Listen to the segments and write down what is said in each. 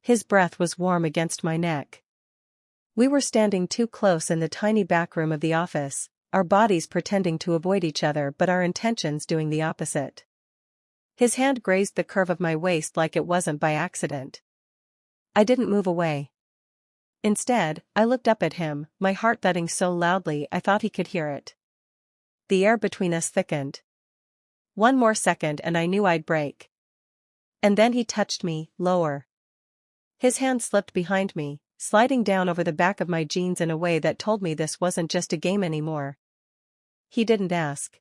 His breath was warm against my neck. We were standing too close in the tiny back room of the office, our bodies pretending to avoid each other but our intentions doing the opposite. His hand grazed the curve of my waist like it wasn't by accident. I didn't move away. Instead, I looked up at him, my heart thudding so loudly I thought he could hear it. The air between us thickened. One more second and I knew I'd break. And then he touched me, lower. His hand slipped behind me, sliding down over the back of my jeans in a way that told me this wasn't just a game anymore. He didn't ask.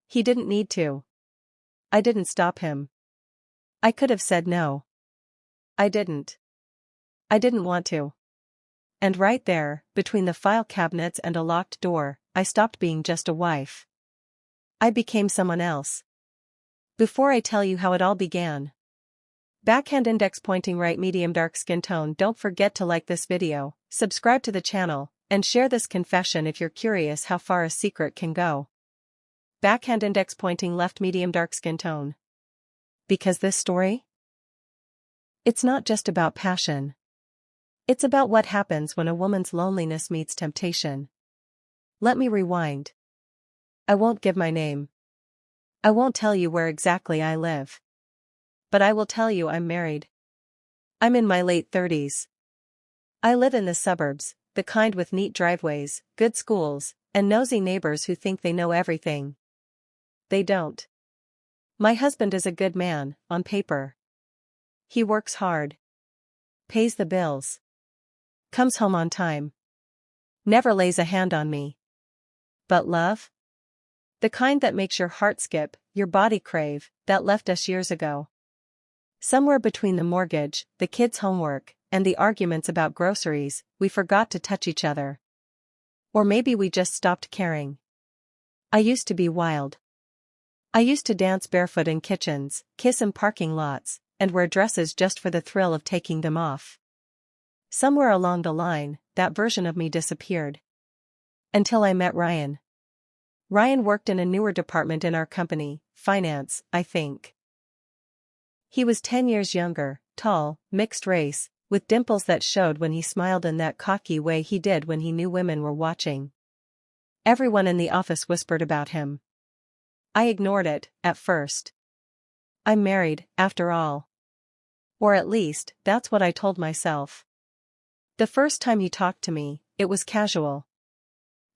He didn't need to. I didn't stop him. I could have said no. I didn't. I didn't want to. And right there, between the file cabinets and a locked door, I stopped being just a wife. I became someone else. Before I tell you how it all began. Backhand index pointing right medium dark skin tone. Don't forget to like this video, subscribe to the channel, and share this confession if you're curious how far a secret can go. Backhand index pointing left medium dark skin tone. Because this story? It's not just about passion. It's about what happens when a woman's loneliness meets temptation. Let me rewind. I won't give my name. I won't tell you where exactly I live. But I will tell you I'm married. I'm in my late 30s. I live in the suburbs, the kind with neat driveways, good schools, and nosy neighbors who think they know everything. They don't. My husband is a good man, on paper. He works hard. Pays the bills. Comes home on time. Never lays a hand on me. But love? The kind that makes your heart skip, your body crave, that left us years ago. Somewhere between the mortgage, the kids' homework, and the arguments about groceries, we forgot to touch each other. Or maybe we just stopped caring. I used to be wild. I used to dance barefoot in kitchens, kiss in parking lots, and wear dresses just for the thrill of taking them off. Somewhere along the line, that version of me disappeared. Until I met Ryan. Ryan worked in a newer department in our company, finance, I think. He was 10 years younger, tall, mixed race, with dimples that showed when he smiled in that cocky way he did when he knew women were watching. Everyone in the office whispered about him. I ignored it, at first. I'm married, after all. Or at least, that's what I told myself. The first time he talked to me, it was casual.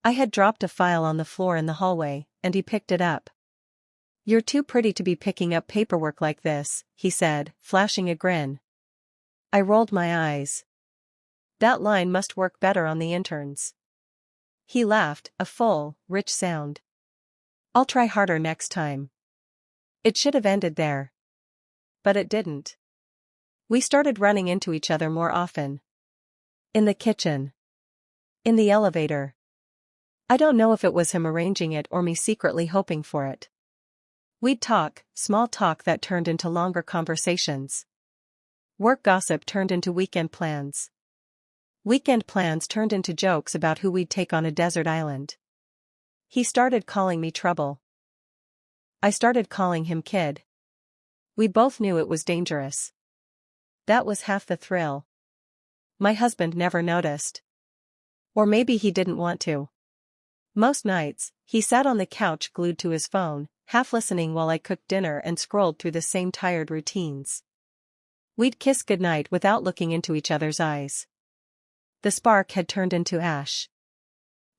I had dropped a file on the floor in the hallway, and he picked it up. You're too pretty to be picking up paperwork like this, he said, flashing a grin. I rolled my eyes. That line must work better on the interns. He laughed, a full, rich sound. I'll try harder next time. It should have ended there. But it didn't. We started running into each other more often. In the kitchen. In the elevator. I don't know if it was him arranging it or me secretly hoping for it. We'd talk, small talk that turned into longer conversations. Work gossip turned into weekend plans. Weekend plans turned into jokes about who we'd take on a desert island. He started calling me trouble. I started calling him kid. We both knew it was dangerous. That was half the thrill. My husband never noticed. Or maybe he didn't want to. Most nights, he sat on the couch glued to his phone, half listening while I cooked dinner and scrolled through the same tired routines. We'd kiss goodnight without looking into each other's eyes. The spark had turned into ash.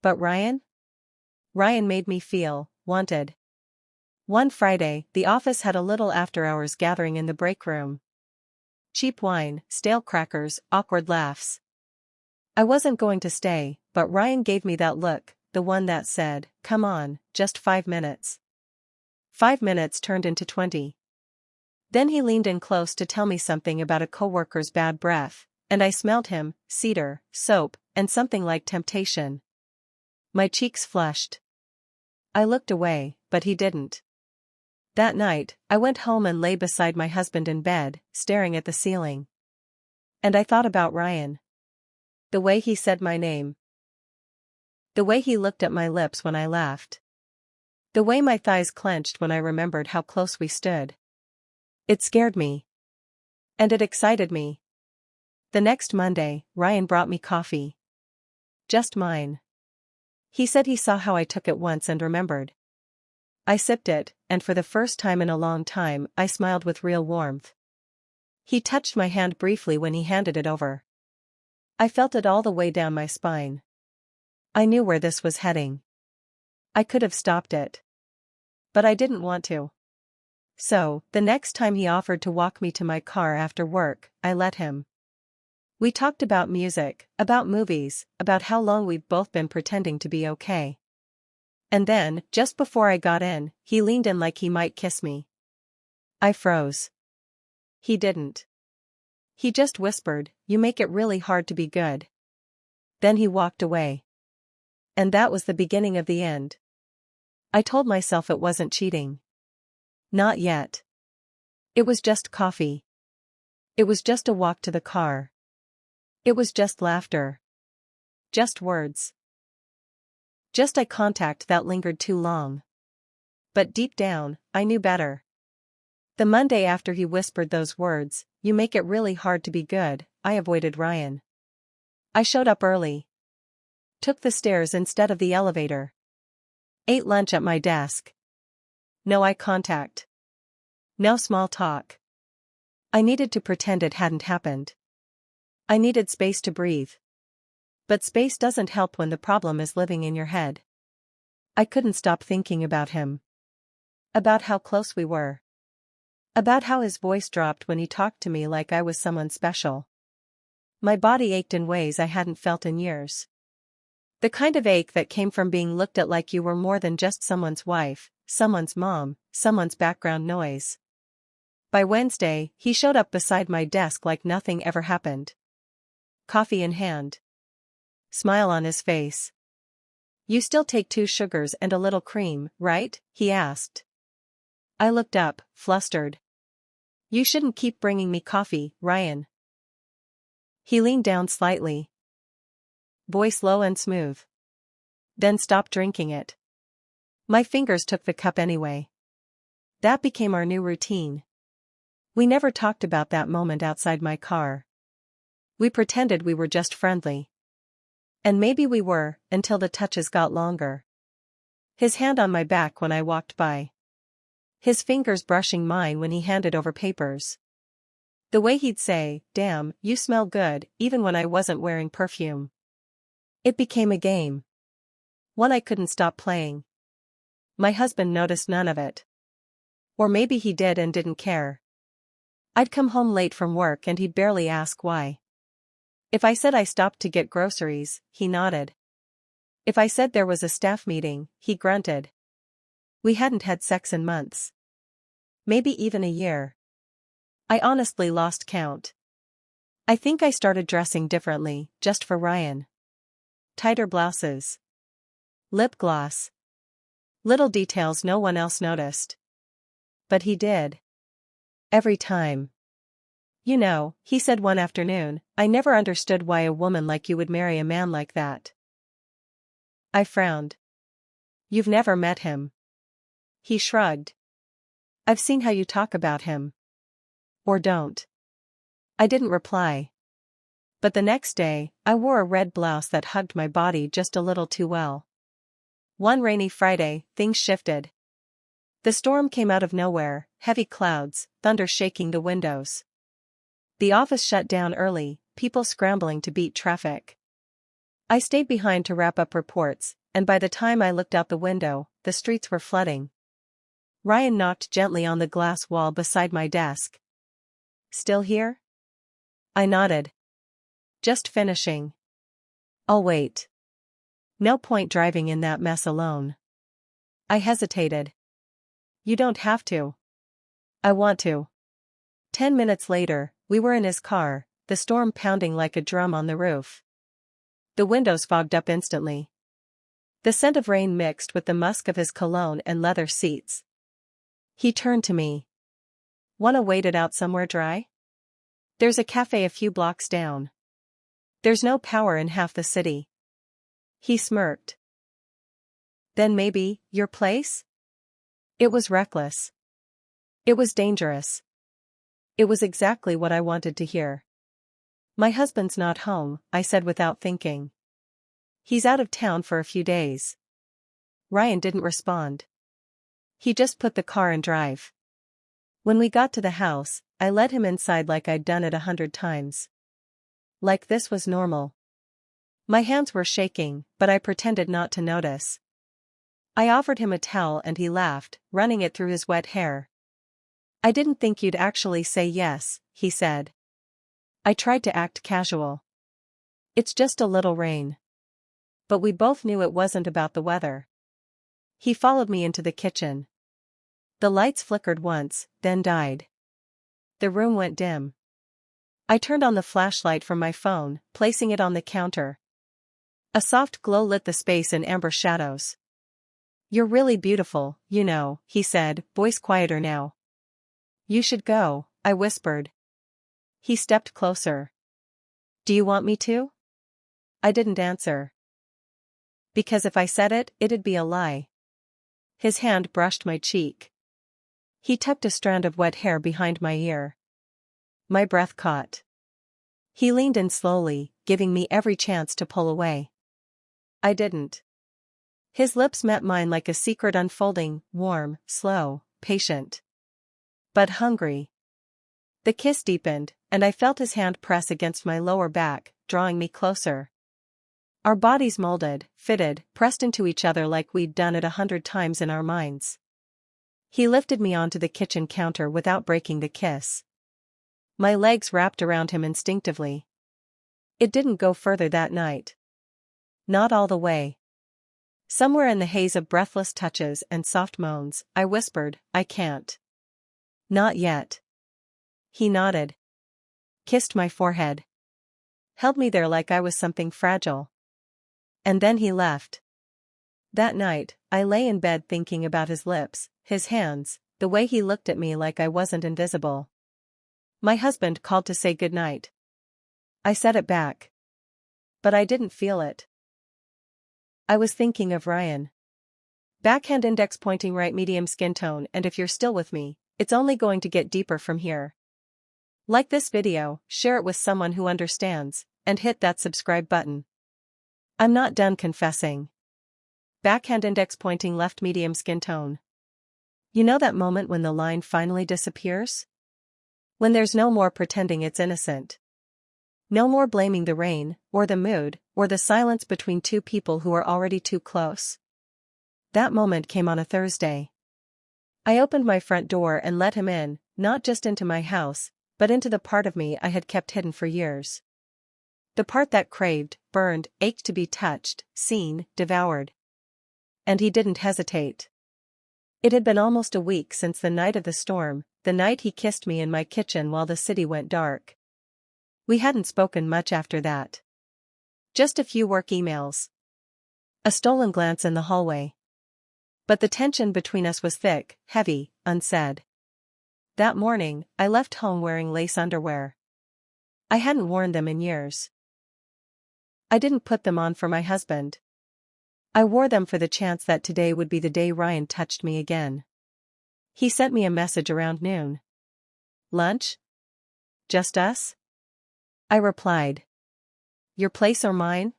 But Ryan? Ryan made me feel wanted. One Friday, the office had a little after-hours gathering in the break room. Cheap wine, stale crackers, awkward laughs. I wasn't going to stay, but Ryan gave me that look, the one that said, "Come on, just 5 minutes." 5 minutes turned into 20. Then he leaned in close to tell me something about a coworker's bad breath, and I smelled him, cedar, soap, and something like temptation. My cheeks flushed. I looked away, but he didn't. That night, I went home and lay beside my husband in bed, staring at the ceiling. And I thought about Ryan. The way he said my name. The way he looked at my lips when I laughed. The way my thighs clenched when I remembered how close we stood. It scared me. And it excited me. The next Monday, Ryan brought me coffee. Just mine. He said he saw how I took it once and remembered. I sipped it, and for the first time in a long time, I smiled with real warmth. He touched my hand briefly when he handed it over. I felt it all the way down my spine. I knew where this was heading. I could have stopped it. But I didn't want to. So, the next time he offered to walk me to my car after work, I let him. We talked about music, about movies, about how long we'd both been pretending to be okay. And then, just before I got in, he leaned in like he might kiss me. I froze. He didn't. He just whispered, "You make it really hard to be good." Then he walked away. And that was the beginning of the end. I told myself it wasn't cheating. Not yet. It was just coffee. It was just a walk to the car. It was just laughter. Just words. Just eye contact that lingered too long. But deep down, I knew better. The Monday after he whispered those words, "You make it really hard to be good," I avoided Ryan. I showed up early. Took the stairs instead of the elevator. Ate lunch at my desk. No eye contact. No small talk. I needed to pretend it hadn't happened. I needed space to breathe. But space doesn't help when the problem is living in your head. I couldn't stop thinking about him. About how close we were. About how his voice dropped when he talked to me like I was someone special. My body ached in ways I hadn't felt in years. The kind of ache that came from being looked at like you were more than just someone's wife, someone's mom, someone's background noise. By Wednesday, he showed up beside my desk like nothing ever happened. Coffee in hand. Smile on his face. "You still take 2 sugars and a little cream, right?" he asked. I looked up, flustered. "You shouldn't keep bringing me coffee, Ryan." He leaned down slightly. Voice low and smooth. "Then stop drinking it." My fingers took the cup anyway. That became our new routine. We never talked about that moment outside my car. We pretended we were just friendly. And maybe we were, until the touches got longer. His hand on my back when I walked by. His fingers brushing mine when he handed over papers. The way he'd say, "Damn, you smell good," even when I wasn't wearing perfume. It became a game. One I couldn't stop playing. My husband noticed none of it. Or maybe he did and didn't care. I'd come home late from work and he'd barely ask why. If I said I stopped to get groceries, he nodded. If I said there was a staff meeting, he grunted. We hadn't had sex in months. Maybe even a year. I honestly lost count. I think I started dressing differently, just for Ryan. Tighter blouses. Lip gloss. Little details no one else noticed. But he did. Every time. "You know," he said one afternoon, "I never understood why a woman like you would marry a man like that." I frowned. "You've never met him." He shrugged. "I've seen how you talk about him. Or don't." I didn't reply. But the next day, I wore a red blouse that hugged my body just a little too well. One rainy Friday, things shifted. The storm came out of nowhere, heavy clouds, thunder shaking the windows. The office shut down early, people scrambling to beat traffic. I stayed behind to wrap up reports, and by the time I looked out the window, the streets were flooding. Ryan knocked gently on the glass wall beside my desk. "Still here?" I nodded. "Just finishing." "I'll wait." No point driving in that mess alone. I hesitated. "You don't have to." "I want to." 10 minutes later, we were in his car, the storm pounding like a drum on the roof. The windows fogged up instantly. The scent of rain mixed with the musk of his cologne and leather seats. He turned to me. "Wanna wait it out somewhere dry? There's a cafe a few blocks down. There's no power in half the city." He smirked. "Then maybe, your place?" It was reckless. It was dangerous. It was exactly what I wanted to hear. My husband's not home, I said without thinking. He's out of town for a few days. Ryan didn't respond. He just put the car in drive. When we got to the house, I led him inside like I'd done it 100 times. Like this was normal. My hands were shaking, but I pretended not to notice. I offered him a towel and he laughed, running it through his wet hair. I didn't think you'd actually say yes, he said. I tried to act casual. It's just a little rain. But we both knew it wasn't about the weather. He followed me into the kitchen. The lights flickered once, then died. The room went dim. I turned on the flashlight from my phone, placing it on the counter. A soft glow lit the space in amber shadows. You're really beautiful, you know, he said, voice quieter now. You should go, I whispered. He stepped closer. Do you want me to? I didn't answer. Because if I said it, it'd be a lie. His hand brushed my cheek. He tucked a strand of wet hair behind my ear. My breath caught. He leaned in slowly, giving me every chance to pull away. I didn't. His lips met mine like a secret unfolding, warm, slow, patient. But hungry. The kiss deepened, and I felt his hand press against my lower back, drawing me closer. Our bodies molded, fitted, pressed into each other like we'd done it 100 times in our minds. He lifted me onto the kitchen counter without breaking the kiss. My legs wrapped around him instinctively. It didn't go further that night. Not all the way. Somewhere in the haze of breathless touches and soft moans, I whispered, I can't. Not yet. He nodded. Kissed my forehead. Held me there like I was something fragile. And then he left. That night, I lay in bed thinking about his lips, his hands, the way he looked at me like I wasn't invisible. My husband called to say goodnight. I said it back. But I didn't feel it. I was thinking of Ryan. Backhand index pointing right, medium skin tone, and if you're still with me, it's only going to get deeper from here. Like this video, share it with someone who understands, and hit that subscribe button. I'm not done confessing. Backhand index pointing left, medium skin tone. You know that moment when the line finally disappears? When there's no more pretending it's innocent. No more blaming the rain, or the mood, or the silence between two people who are already too close. That moment came on a Thursday. I opened my front door and let him in, not just into my house, but into the part of me I had kept hidden for years. The part that craved, burned, ached to be touched, seen, devoured. And he didn't hesitate. It had been almost a week since the night of the storm, the night he kissed me in my kitchen while the city went dark. We hadn't spoken much after that. Just a few work emails. A stolen glance in the hallway. But the tension between us was thick, heavy, unsaid. That morning, I left home wearing lace underwear. I hadn't worn them in years. I didn't put them on for my husband. I wore them for the chance that today would be the day Ryan touched me again. He sent me a message around noon. Lunch? Just us? I replied. Your place or mine?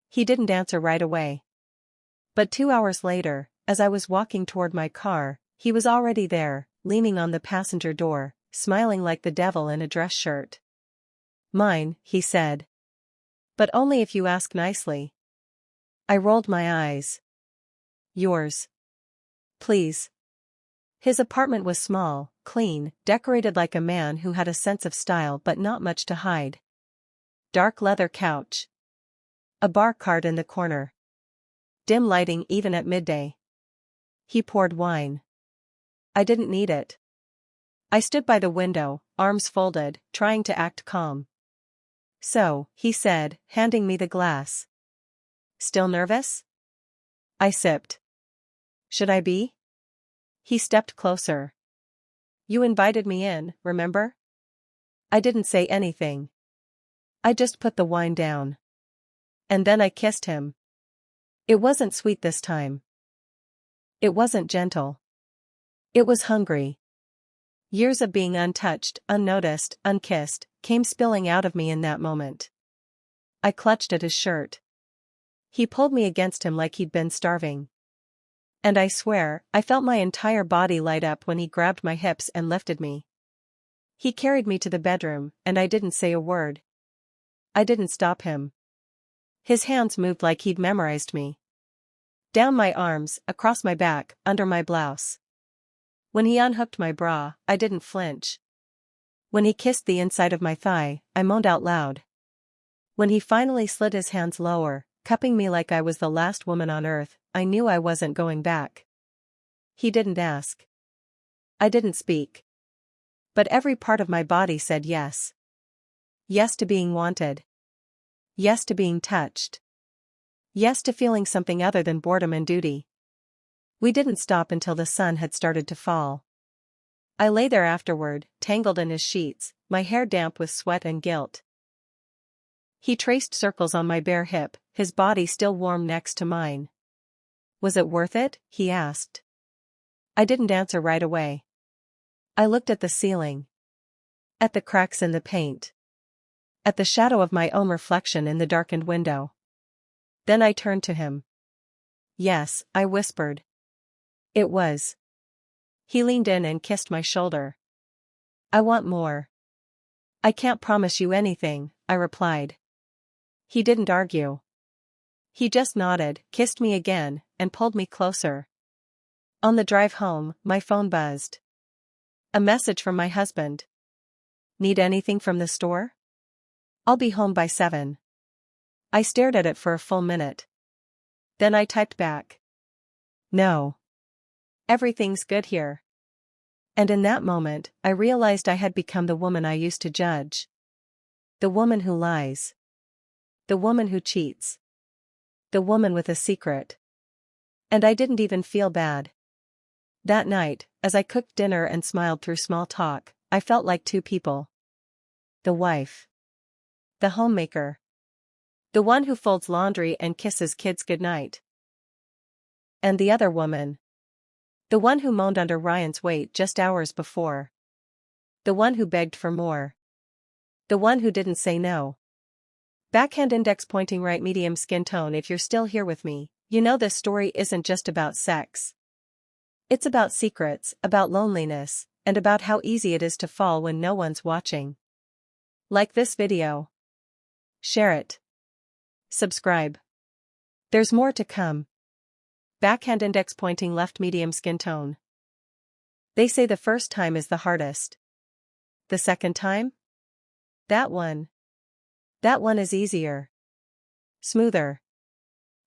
He didn't answer right away. But 2 hours later, as I was walking toward my car, he was already there, leaning on the passenger door, smiling like the devil in a dress shirt. Mine, he said. But only if you ask nicely. I rolled my eyes. Yours. Please. His apartment was small, clean, decorated like a man who had a sense of style but not much to hide. Dark leather couch. A bar cart in the corner. Dim lighting even at midday. He poured wine. I didn't need it. I stood by the window, arms folded, trying to act calm. So, he said, handing me the glass. Still nervous? I sipped. Should I be? He stepped closer. You invited me in, remember? I didn't say anything. I just put the wine down. And then I kissed him. It wasn't sweet this time. It wasn't gentle. It was hungry. Years of being untouched, unnoticed, unkissed, came spilling out of me in that moment. I clutched at his shirt. He pulled me against him like he'd been starving. And I swear, I felt my entire body light up when he grabbed my hips and lifted me. He carried me to the bedroom, and I didn't say a word. I didn't stop him. His hands moved like he'd memorized me. Down my arms, across my back, under my blouse. When he unhooked my bra, I didn't flinch. When he kissed the inside of my thigh, I moaned out loud. When he finally slid his hands lower, cupping me like I was the last woman on earth, I knew I wasn't going back. He didn't ask. I didn't speak. But every part of my body said yes. Yes to being wanted. Yes to being touched. Yes to feeling something other than boredom and duty. We didn't stop until the sun had started to fall. I lay there afterward, tangled in his sheets, my hair damp with sweat and guilt. He traced circles on my bare hip, his body still warm next to mine. Was it worth it? He asked. I didn't answer right away. I looked at the ceiling. At the cracks in the paint. At the shadow of my own reflection in the darkened window. Then I turned to him. Yes, I whispered. It was. He leaned in and kissed my shoulder. I want more. I can't promise you anything, I replied. He didn't argue. He just nodded, kissed me again, and pulled me closer. On the drive home, my phone buzzed. A message from my husband. Need anything from the store? I'll be home by 7. I stared at it for a full minute. Then I typed back. No. Everything's good here. And in that moment, I realized I had become the woman I used to judge. The woman who lies. The woman who cheats. The woman with a secret. And I didn't even feel bad. That night, as I cooked dinner and smiled through small talk, I felt like two people. The wife. The homemaker. The one who folds laundry and kisses kids goodnight. And the other woman. The one who moaned under Ryan's weight just hours before. The one who begged for more. The one who didn't say no. Backhand index pointing right medium skin tone. If you're still here with me, you know this story isn't just about sex. It's about secrets, about loneliness, and about how easy it is to fall when no one's watching. Like this video. Share it. Subscribe. There's more to come. Backhand index pointing left medium skin tone. They say the first time is the hardest. The second time? That one is easier. Smoother.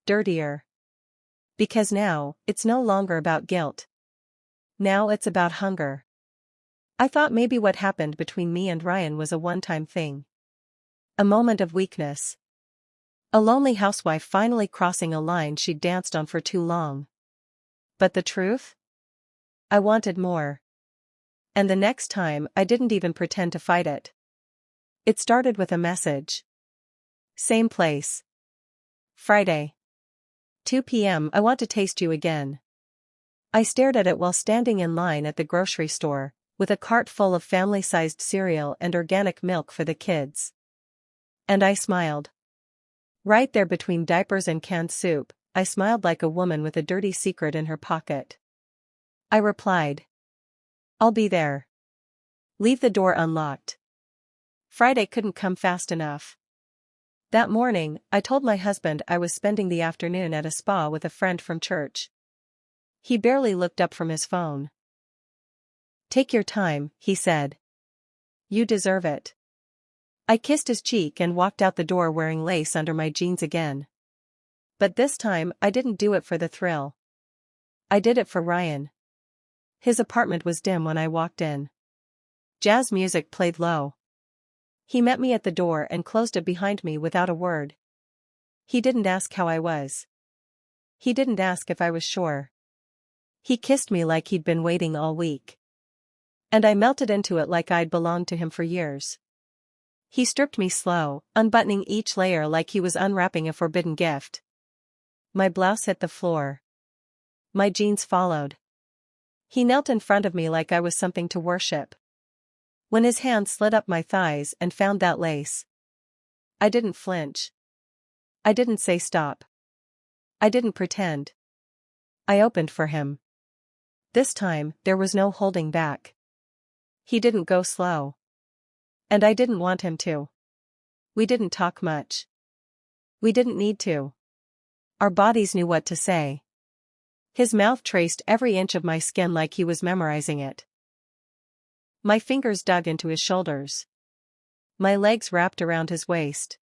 Dirtier. Because now, it's no longer about guilt. Now it's about hunger. I thought maybe what happened between me and Ryan was a one-time thing. A moment of weakness. A lonely housewife finally crossing a line she'd danced on for too long. But the truth? I wanted more. And the next time, I didn't even pretend to fight it. It started with a message. Same place. Friday. 2 p.m. I want to taste you again. I stared at it while standing in line at the grocery store, with a cart full of family-sized cereal and organic milk for the kids. And I smiled. Right there between diapers and canned soup, I smiled like a woman with a dirty secret in her pocket. I replied. I'll be there. Leave the door unlocked. Friday couldn't come fast enough. That morning, I told my husband I was spending the afternoon at a spa with a friend from church. He barely looked up from his phone. Take your time, he said. You deserve it. I kissed his cheek and walked out the door wearing lace under my jeans again. But this time, I didn't do it for the thrill. I did it for Ryan. His apartment was dim when I walked in. Jazz music played low. He met me at the door and closed it behind me without a word. He didn't ask how I was. He didn't ask if I was sure. He kissed me like he'd been waiting all week. And I melted into it like I'd belonged to him for years. He stripped me slow, unbuttoning each layer like he was unwrapping a forbidden gift. My blouse hit the floor. My jeans followed. He knelt in front of me like I was something to worship. When his hand slid up my thighs and found that lace. I didn't flinch. I didn't say stop. I didn't pretend. I opened for him. This time, there was no holding back. He didn't go slow. And I didn't want him to. We didn't talk much. We didn't need to. Our bodies knew what to say. His mouth traced every inch of my skin like he was memorizing it. My fingers dug into his shoulders. My legs wrapped around his waist.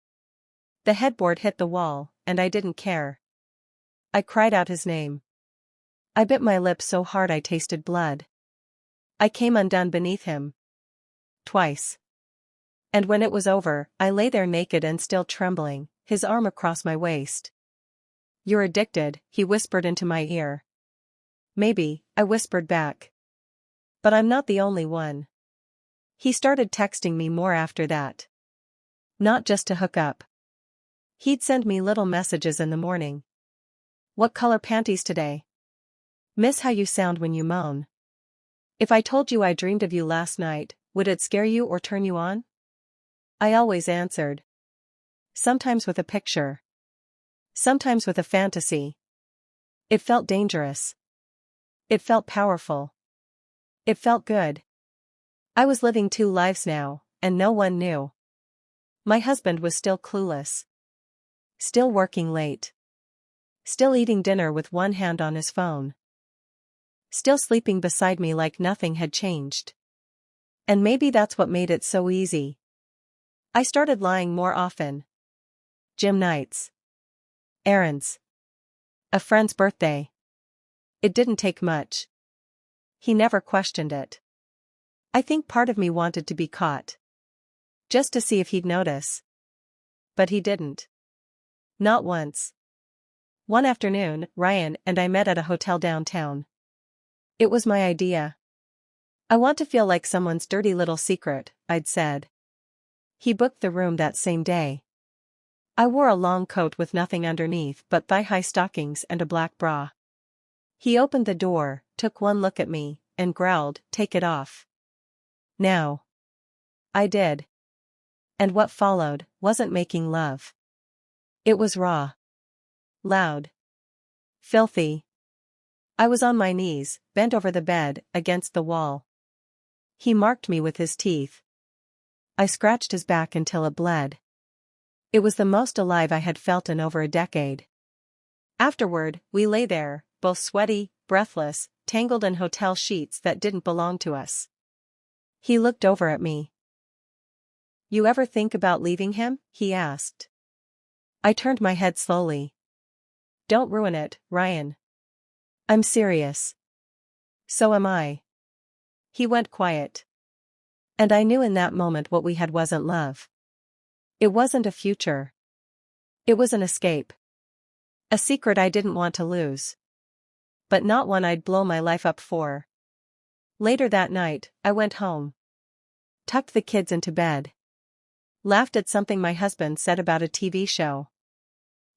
The headboard hit the wall, and I didn't care. I cried out his name. I bit my lip so hard I tasted blood. I came undone beneath him. Twice. And when it was over, I lay there naked and still trembling, his arm across my waist. "You're addicted," he whispered into my ear. "Maybe," I whispered back. "But I'm not the only one." He started texting me more after that. Not just to hook up. He'd send me little messages in the morning. "What color panties today? Miss how you sound when you moan. If I told you I dreamed of you last night, would it scare you or turn you on?" I always answered. Sometimes with a picture. Sometimes with a fantasy. It felt dangerous. It felt powerful. It felt good. I was living two lives now, and no one knew. My husband was still clueless. Still working late. Still eating dinner with one hand on his phone. Still sleeping beside me like nothing had changed. And maybe that's what made it so easy. I started lying more often. Gym nights. Errands. A friend's birthday. It didn't take much. He never questioned it. I think part of me wanted to be caught. Just to see if he'd notice. But he didn't. Not once. One afternoon, Ryan and I met at a hotel downtown. It was my idea. "I want to feel like someone's dirty little secret," I'd said. He booked the room that same day. I wore a long coat with nothing underneath but thigh-high stockings and a black bra. He opened the door, took one look at me, and growled, "Take it off." Now. I did. And what followed wasn't making love. It was raw. Loud. Filthy. I was on my knees, bent over the bed, against the wall. He marked me with his teeth. I scratched his back until it bled. It was the most alive I had felt in over a decade. Afterward, we lay there, both sweaty, breathless, tangled in hotel sheets that didn't belong to us. He looked over at me. "You ever think about leaving him?" he asked. I turned my head slowly. "Don't ruin it, Ryan." "I'm serious." "So am I." He went quiet. And I knew in that moment what we had wasn't love. It wasn't a future. It was an escape. A secret I didn't want to lose. But not one I'd blow my life up for. Later that night, I went home. Tucked the kids into bed. Laughed at something my husband said about a TV show.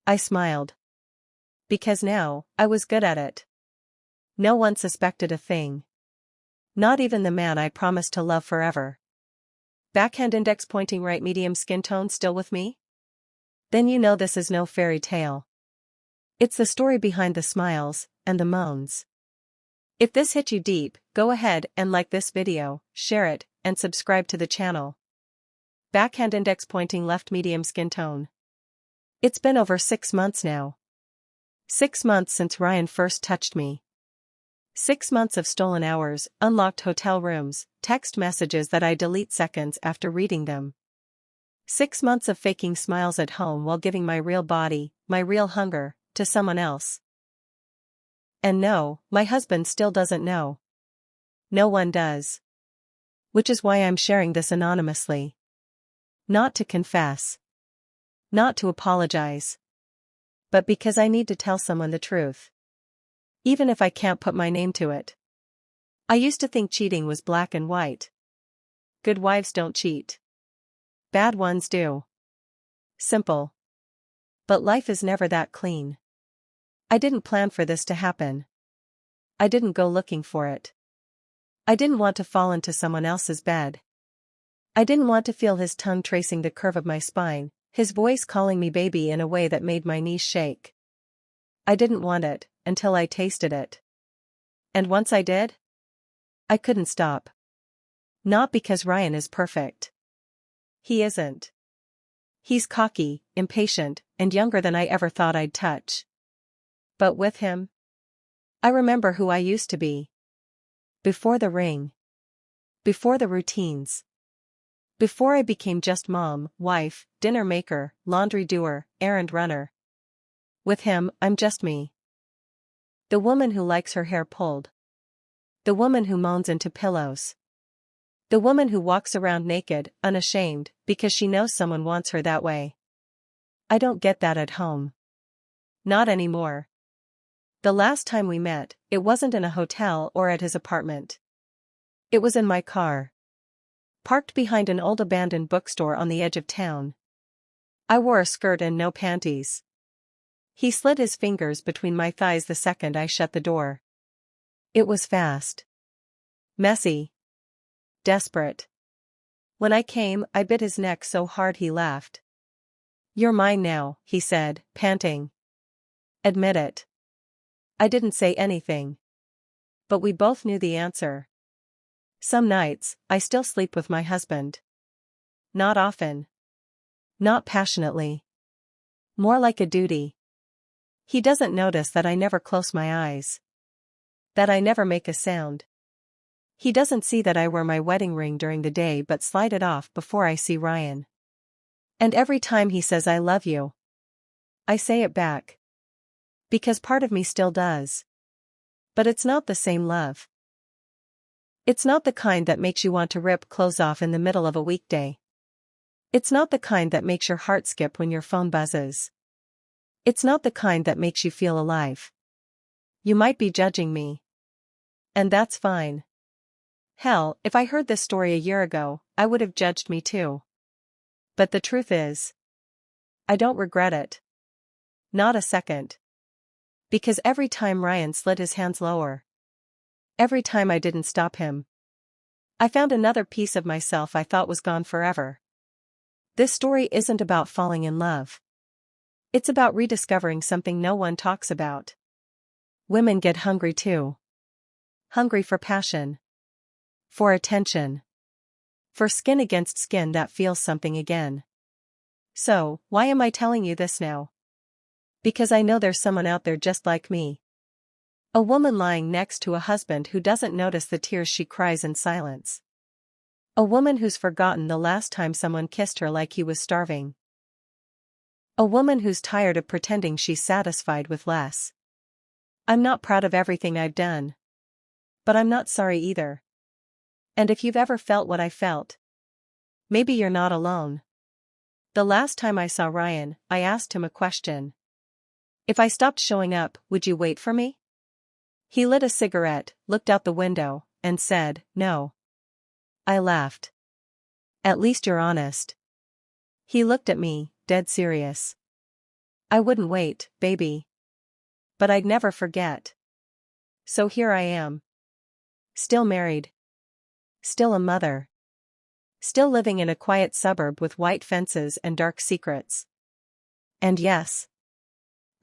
I smiled. Because now, I was good at it. No one suspected a thing. Not even the man I promised to love forever. Backhand index pointing right medium skin tone still with me? Then you know this is no fairy tale. It's the story behind the smiles, and the moans. If this hit you deep, go ahead and like this video, share it, and subscribe to the channel. Backhand index pointing left medium skin tone. It's been over 6 months now. 6 months since Ryan first touched me. 6 months of stolen hours, unlocked hotel rooms, text messages that I delete seconds after reading them. 6 months of faking smiles at home while giving my real body, my real hunger, to someone else. And no, my husband still doesn't know. No one does. Which is why I'm sharing this anonymously. Not to confess. Not to apologize. But because I need to tell someone the truth. Even if I can't put my name to it. I used to think cheating was black and white. Good wives don't cheat. Bad ones do. Simple. But life is never that clean. I didn't plan for this to happen. I didn't go looking for it. I didn't want to fall into someone else's bed. I didn't want to feel his tongue tracing the curve of my spine, his voice calling me baby in a way that made my knees shake. I didn't want it, until I tasted it. And once I did, I couldn't stop. Not because Ryan is perfect. He isn't. He's cocky, impatient, and younger than I ever thought I'd touch. But with him, I remember who I used to be. Before the ring. Before the routines. Before I became just mom, wife, dinner maker, laundry doer, errand runner. With him, I'm just me. The woman who likes her hair pulled. The woman who moans into pillows. The woman who walks around naked, unashamed, because she knows someone wants her that way. I don't get that at home. Not anymore. The last time we met, it wasn't in a hotel or at his apartment. It was in my car. Parked behind an old abandoned bookstore on the edge of town. I wore a skirt and no panties. He slid his fingers between my thighs the second I shut the door. It was fast. Messy. Desperate. When I came, I bit his neck so hard he laughed. "You're mine now," he said, panting. "Admit it." I didn't say anything. But we both knew the answer. Some nights, I still sleep with my husband. Not often. Not passionately. More like a duty. He doesn't notice that I never close my eyes. That I never make a sound. He doesn't see that I wear my wedding ring during the day but slide it off before I see Ryan. And every time he says I love you, I say it back. Because part of me still does. But it's not the same love. It's not the kind that makes you want to rip clothes off in the middle of a weekday. It's not the kind that makes your heart skip when your phone buzzes. It's not the kind that makes you feel alive. You might be judging me. And that's fine. Hell, if I heard this story a year ago, I would have judged me too. But the truth is, I don't regret it. Not a second. Because every time Ryan slid his hands lower, every time I didn't stop him, I found another piece of myself I thought was gone forever. This story isn't about falling in love. It's about rediscovering something no one talks about. Women get hungry too. Hungry for passion. For attention. For skin against skin that feels something again. So, why am I telling you this now? Because I know there's someone out there just like me. A woman lying next to a husband who doesn't notice the tears she cries in silence. A woman who's forgotten the last time someone kissed her like he was starving. A woman who's tired of pretending she's satisfied with less. I'm not proud of everything I've done. But I'm not sorry either. And if you've ever felt what I felt, maybe you're not alone. The last time I saw Ryan, I asked him a question. If I stopped showing up, would you wait for me? He lit a cigarette, looked out the window, and said, "No." I laughed. "At least you're honest." He looked at me, dead serious. "I wouldn't wait, baby. But I'd never forget. So here I am. Still married. Still a mother. Still living in a quiet suburb with white fences and dark secrets. And yes,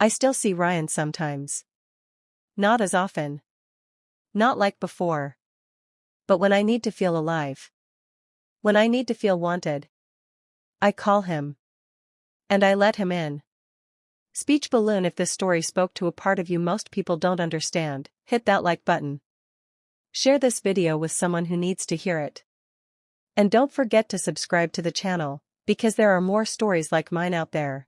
I still see Ryan sometimes. Not as often. Not like before. But when I need to feel alive. When I need to feel wanted. I call him. And I let him in. Speech balloon. If this story spoke to a part of you most people don't understand, hit that like button. Share this video with someone who needs to hear it. And don't forget to subscribe to the channel, because there are more stories like mine out there.